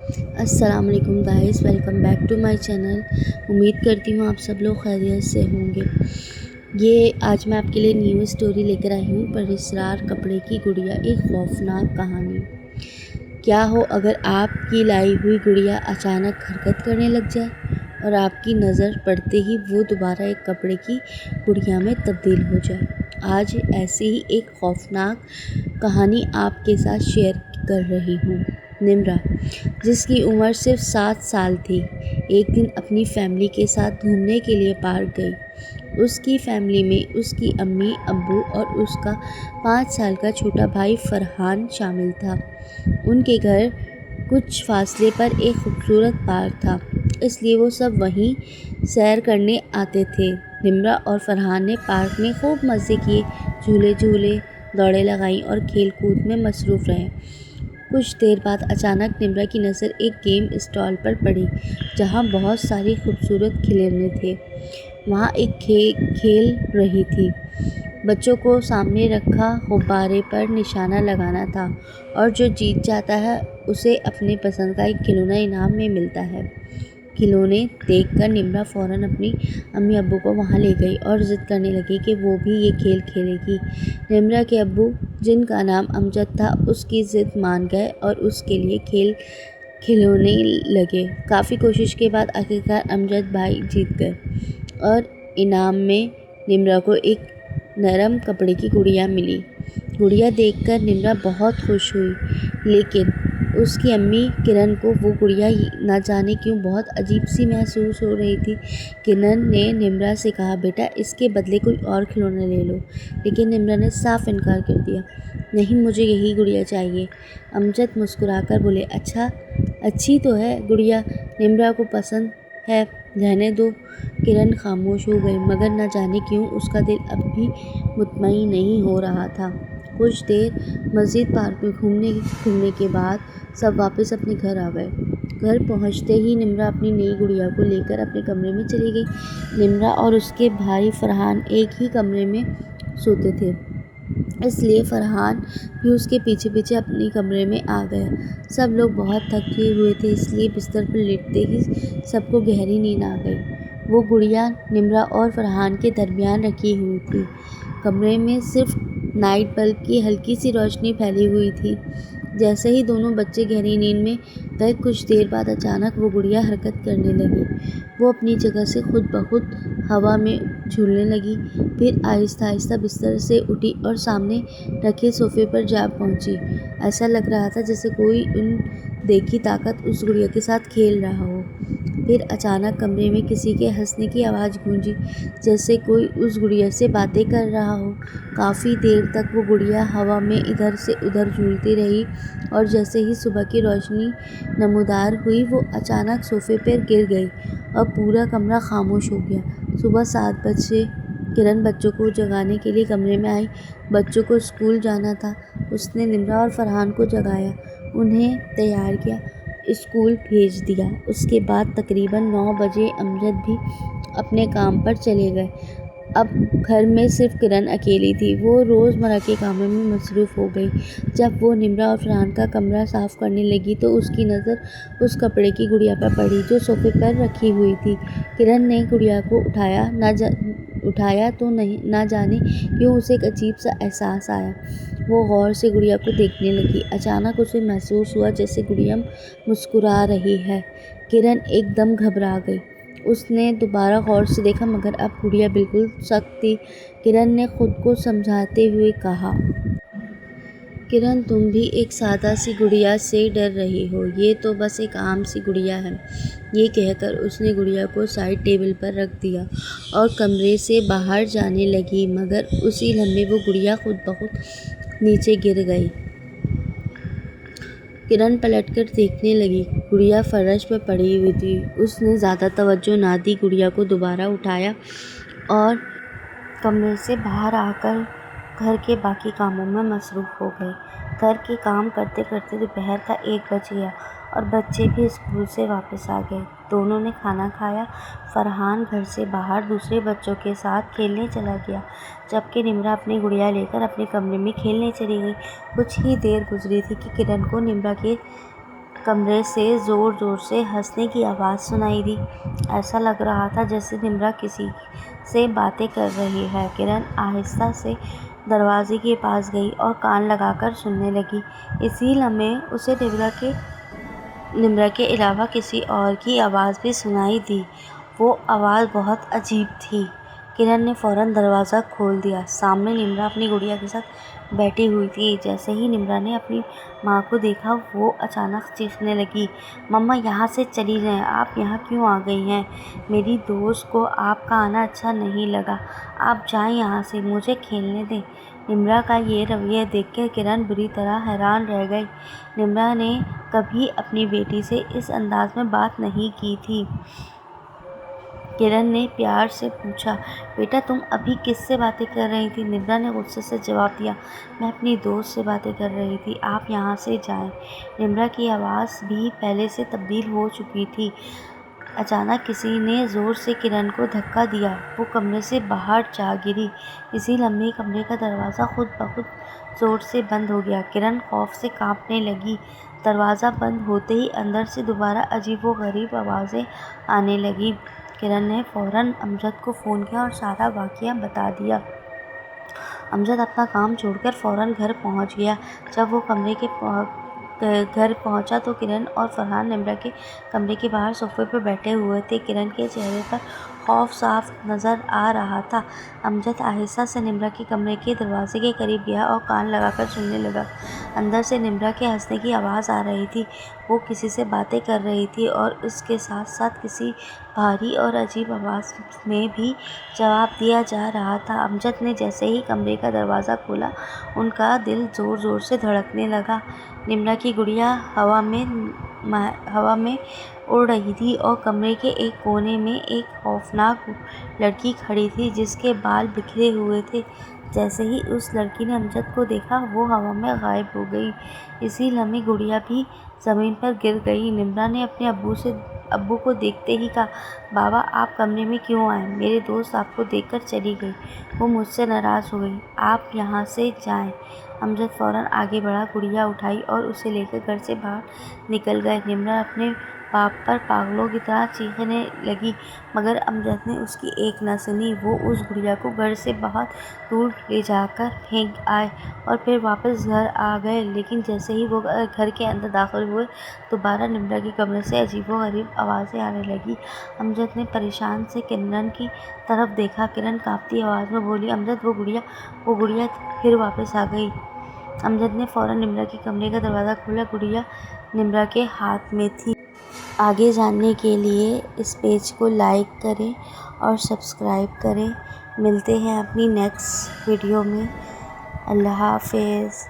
अस्सलाम वालेकुम guys, welcome back to my channel. उम्मीद करती हूँ आप सब लोग खैरियत से होंगे। ये आज मैं आपके लिए न्यू स्टोरी लेकर आई हूँ, परइसरार कपड़े की गुड़िया, एक खौफनाक कहानी। क्या हो अगर आपकी लाई हुई गुड़िया अचानक हरकत करने लग जाए और आपकी नज़र पड़ते ही वो दोबारा एक कपड़े की गुड़िया में तब्दील हो जाए। आज ऐसे ही एक खौफनाक कहानी आपके साथ शेयर कर रही हूँ। निम्रा, जिसकी उम्र सिर्फ 7 साल थी, एक दिन अपनी फैमिली के साथ घूमने के लिए पार्क गई। उसकी फैमिली में उसकी अम्मी, अब्बू और उसका 5 साल का छोटा भाई फरहान शामिल था। उनके घर कुछ फासले पर एक खूबसूरत पार्क था, इसलिए वो सब वहीं सैर करने आते थे। निम्रा और फरहान ने पार्क में खूब मज़े किए, झूले झूले, दौड़ें लगाईं और खेल कूद में मसरूफ़ रहे। कुछ देर बाद अचानक निम्रा की नज़र एक गेम स्टॉल पर पड़ी, जहाँ बहुत सारे खूबसूरत खिलौने थे। वहाँ एक खेल रही थी। बच्चों को सामने रखा गुब्बारे पर निशाना लगाना था और जो जीत जाता है उसे अपने पसंद का एक खिलौना इनाम में मिलता है। खिलौने देखकर निम्रा फ़ौरन अपनी अम्मी अब्बू को वहाँ ले गई और ज़िद करने लगी कि वो भी ये खेल खेलेगी। निम्रा के अब्बू, जिनका नाम अमजद था, उसकी ज़िद मान गए और उसके लिए खिलौने लगे। काफ़ी कोशिश के बाद आखिरकार अमजद भाई जीत गए और इनाम में निम्रा को एक नरम कपड़े की गुड़िया मिली। गुड़िया देखकर निम्रा बहुत खुश हुई, लेकिन उसकी अम्मी किरण को वो गुड़िया न जाने क्यों बहुत अजीब सी महसूस हो रही थी। किरण ने निम्रा से कहा, बेटा इसके बदले कोई और खिलौना ले लो, लेकिन निम्रा ने साफ इनकार कर दिया। नहीं, मुझे यही गुड़िया चाहिए। अमजद मुस्कुराकर बोले, अच्छा, अच्छी तो है गुड़िया, निम्रा को पसंद है, रहने दो। किरण खामोश हो गई, मगर न जाने क्यों उसका दिल अब भी मुतमईन नहीं हो रहा था। कुछ देर मस्जिद पार्क में घूमने फिरने के बाद सब वापस अपने घर आ गए। घर पहुंचते ही निम्रा अपनी नई गुड़िया को लेकर अपने कमरे में चली गई। निम्रा और उसके भाई फरहान एक ही कमरे में सोते थे, इसलिए फरहान भी उसके पीछे पीछे अपने कमरे में आ गया। सब लोग बहुत थके हुए थे, इसलिए बिस्तर पर लेटते ही सबको गहरी नींद आ गई। वो गुड़िया निम्रा और फरहान के दरमियान रखी हुई थी। कमरे में सिर्फ नाइट बल्ब की हल्की सी रोशनी फैली हुई थी। जैसे ही दोनों बच्चे गहरी नींद में गए, कुछ देर बाद अचानक वो गुड़िया हरकत करने लगी। वो अपनी जगह से खुद ब खुद हवा में झूलने लगी, फिर आहिस्ता आहिस्ता बिस्तर से उठी और सामने रखे सोफे पर जा पहुंची। ऐसा लग रहा था जैसे कोई देखी ताकत उस गुड़िया के साथ खेल रहा हो। फिर अचानक कमरे में किसी के हंसने की आवाज़ गूंजी, जैसे कोई उस गुड़िया से बातें कर रहा हो। काफ़ी देर तक वो गुड़िया हवा में इधर से उधर झूलती रही और जैसे ही सुबह की रोशनी नमूदार हुई, वो अचानक सोफे पर गिर गई और पूरा कमरा खामोश हो गया। सुबह 7 बजे किरण बच्चों को जगाने के लिए कमरे में आई। बच्चों को स्कूल जाना था। उसने निम्रा और फरहान को जगाया, उन्हें तैयार किया, स्कूल भेज दिया। उसके बाद तकरीबन 9 बजे अमजद भी अपने काम पर चले गए। अब घर में सिर्फ किरण अकेली थी। वो रोज़मर्रा के कामों में मसरूफ़ हो गई। जब वो निम्रा और फरहान का कमरा साफ़ करने लगी तो उसकी नज़र उस कपड़े की गुड़िया पर पड़ी जो सोफे पर रखी हुई थी। किरण ने गुड़िया को उठाया तो नहीं, ना जाने क्यों उसे एक अजीब सा एहसास आया। वो गौर से गुड़िया को देखने लगी। अचानक उसे महसूस हुआ जैसे गुड़िया मुस्कुरा रही है। किरण एकदम घबरा गई। उसने दोबारा गौर से देखा, मगर अब गुड़िया बिल्कुल सख्त थी। किरण ने खुद को समझाते हुए कहा, किरण, तुम भी एक सादा सी गुड़िया से डर रही हो, ये तो बस एक आम सी गुड़िया है। ये कहकर उसने गुड़िया को साइड टेबल पर रख दिया और कमरे से बाहर जाने लगी, मगर उसी लम्हे वो गुड़िया खुद ब खुद नीचे गिर गई। किरण पलटकर देखने लगी। गुड़िया फर्श पर पड़ी हुई थी। उसने ज़्यादा तवज्जो ना दी, गुड़िया को दोबारा उठाया और कमरे से बाहर आकर घर के बाकी कामों में मसरूफ़ हो गई। घर के काम करते करते दोपहर का 1 बज गया और बच्चे भी स्कूल से वापस आ गए। दोनों ने खाना खाया। फरहान घर से बाहर दूसरे बच्चों के साथ खेलने चला गया, जबकि निम्रा अपनी गुड़िया लेकर अपने कमरे में खेलने चली गई। कुछ ही देर गुजरी थी कि किरण को निम्रा के कमरे से ज़ोर ज़ोर से हंसने की आवाज़ सुनाई दी। ऐसा लग रहा था जैसे निम्रा किसी से बातें कर रही है। किरण आहिस्ता से दरवाजे के पास गई और कान लगाकर सुनने लगी। इसी लम्हे उसे निम्रा के अलावा किसी और की आवाज़ भी सुनाई दी। वो आवाज़ बहुत अजीब थी। किरण ने फ़ौरन दरवाज़ा खोल दिया। सामने निम्रा अपनी गुड़िया के साथ बैठी हुई थी। जैसे ही निम्रा ने अपनी माँ को देखा, वो अचानक चीखने लगी, मम्मा यहाँ से चली जाएं, आप यहाँ क्यों आ गई हैं? मेरी दोस्त को आपका आना अच्छा नहीं लगा, आप जाएं यहाँ से, मुझे खेलने दें। निम्रा का ये रवैया देखकर किरण बुरी तरह हैरान रह गई। निम्रा ने कभी अपनी बेटी से इस अंदाज में बात नहीं की थी। किरण ने प्यार से पूछा, बेटा तुम अभी किससे बातें कर रही थी? निम्रा ने गुस्से से जवाब दिया, मैं अपनी दोस्त से बातें कर रही थी, आप यहाँ से जाएं। निम्रा की आवाज़ भी पहले से तब्दील हो चुकी थी। अचानक किसी ने ज़ोर से किरण को धक्का दिया। वो कमरे से बाहर जा गिरी। इसी लम्हे कमरे का दरवाज़ा खुद ब खुद ज़ोर से बंद हो गया। किरण खौफ से कांपने लगी। दरवाज़ा बंद होते ही अंदर से दोबारा अजीबोगरीब आवाज़ें आने लगीं। किरण ने फ़ौरन अमजद को फ़ोन किया और सारा वाक़या बता दिया। अमजद अपना काम छोड़कर फ़ौरन घर पहुंच गया। जब वो घर पहुंचा तो किरण और फरहान निम्रा के कमरे के बाहर सोफे पर बैठे हुए थे। किरण के चेहरे पर खौफ साफ नज़र आ रहा था। अमजद आहिस्ता से निम्रा के कमरे के दरवाजे के करीब गया और कान लगाकर सुनने लगा। अंदर से निम्रा के हंसने की आवाज़ आ रही थी। वो किसी से बातें कर रही थी और इसके साथ साथ किसी भारी और अजीब आवाज़ में भी जवाब दिया जा रहा था। अमजद ने जैसे ही कमरे का दरवाज़ा खोला, उनका दिल ज़ोर ज़ोर से धड़कने लगा। निम्रा की गुड़िया हवा में उड़ रही थी और कमरे के एक कोने में एक खौफनाक लड़की खड़ी थी जिसके बाल बिखरे हुए थे। जैसे ही उस लड़की ने अमजद को देखा, वो हवा में गायब हो गई। इसी लम्हे गुड़िया भी ज़मीन पर गिर गई। निम्रा ने अपने अब्बू को देखते ही कहा, बाबा आप कमरे में क्यों आए? मेरे दोस्त आपको देखकर चली गई, वो मुझसे नाराज़ हो गई, आप यहाँ से जाएं। अमजद फ़ौरन आगे बढ़ा, गुड़िया उठाई और उसे लेकर घर से बाहर निकल गए। निम्रा अपने बाप पर पागलों की तरह चीखने लगी, मगर अमजद ने उसकी एक न सुनी। वो उस गुड़िया को घर से बहुत दूर ले जाकर फेंक आए और फिर वापस घर आ गए। लेकिन जैसे ही वो घर के अंदर दाखिल हुए, दोबारा निम्रा के कमरे से अजीबोगरीब आवाज़ें आने लगी। अमजद ने परेशान से किरण की तरफ देखा। किरण कांपती आवाज़ में बोली, अमजद वो गुड़िया फिर वापस आ गई। अमजद ने फ़ौरन निम्रा के कमरे का दरवाज़ा खोला। गुड़िया निम्रा के हाथ में थी। आगे जानने के लिए इस पेज को लाइक करें और सब्सक्राइब करें। मिलते हैं अपनी नेक्स्ट वीडियो में। अल्लाह हाफ़िज़।